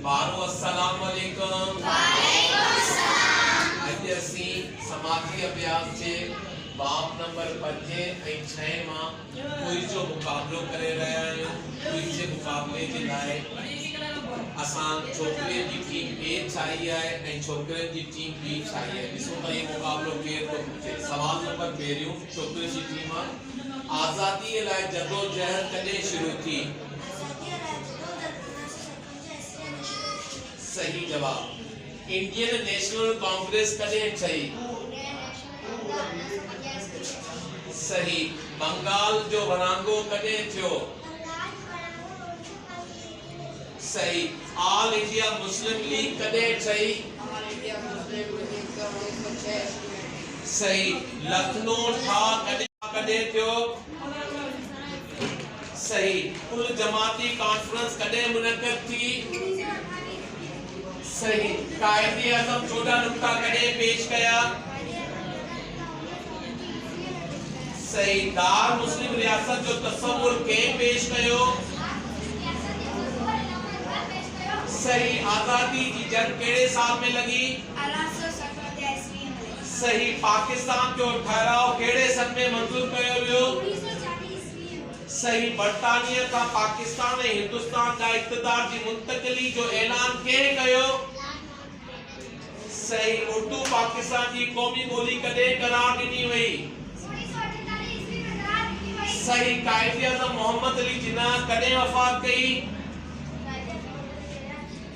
बारो अस्सलाम वालेकुम। अॼु असीं समाजी अभ्यास जे बाब नंबर 5 ऐं 6 मां क्विज़ जो मुक़ाबलो करे रहिया आहियूं। क्विज़ जे मुक़ाबले जे लाइ असां छोकिरियुनि जी टीम ए ठाही आहे ऐं छोकिरनि जी टीम बी ठाही आहे। ॾिसो त इहो मुक़ाबलो केरु थो पुछे। सवाल नंबर पहिरियों छोकिरियुनि जी टीम आहे, आज़ादीअ लाइ जदोजहद कॾहिं शुरू थी? सही जवाब। इंडियन नेशनल कांग्रेस कॾहिं ठही? सही। बंगाल जो वरांगो कॾहिं थियो? सही। ऑल इंडिया मुस्लिम लीग कॾहिं ठही? सही। लखनऊ ठा कॾहिं थियो? सही। कुल जमाती कॉन्फ्रेंस कॾहिं मुनक़द थी? सही। कायदे आज़म 14 नुक्ता कॾहिं पेश कया? सही। दार मुस्लिम रियासत जो तस्वुर कंहिं पेश कयो? सही। आज़ादी जी जंग कहिड़े साल में लगी? 1857 ईस्वी में। सही। पाकिस्तान जो ठहराव कहिड़े सन में मंजूर कयो वियो? 1940 ईस्वी में। सही। बर्तानिया का पाकिस्तान ऐं हिंदुस्तान का इक़्तिदार जी मुंतकिली जो ऐलान कंहिं कयो? सही। उर्दू पाकिस्तान जी क़ौमी ॿोली कॾहिं करार ॾिनी वई? 1948 ईस्वी में करार ॾिनी वई। सही। कायदे आज़म मोहम्मद अली जिन्ना कॾहिं वफ़ात कई?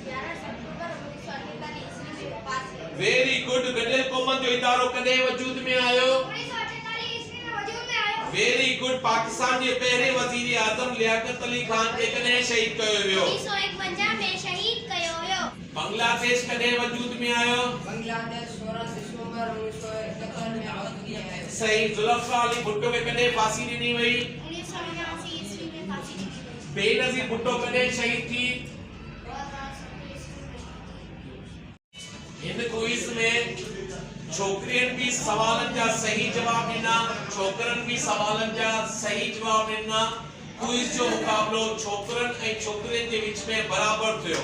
11 सितंबर 1948 ईस्वी में वफ़ात कई। Very good. गडियल क़ौमत जो इदारो कॾहिं वजूद में आयो? 1948 ईस्वी में वजूद में आयो। Very good. पाकिस्तान जे पहिरें वज़ीर आज़म लियाकत अली खान खे कॾहिं शहीद कयो वियो? 1951 में शहीद कयो वियो। बांग्लादेश कॾहिं वजूद में आयो? बांग्लादेश 16 सितंबर 1971 में आज़ाद किया है। सही। जुल्फ़िकार अली भुट्टो खे कॾहिं फांसी ॾिनी वई? 1989 ईस्वी में फांसी दी गई। बेनज़ीर भुट्टो कॾहिं शहीद थी? 2017 ईस्वी में। हिन क्विज़ में छोकिरियुनि भी सवालनि जा सही जवाब ॾिना, छोकरनि भी सवालनि जा सही जवाब ॾिना। क्विज़ जो मुक़ाबलो छोकरनि ऐं छोकिरियुनि जे विच में बराबर थियो।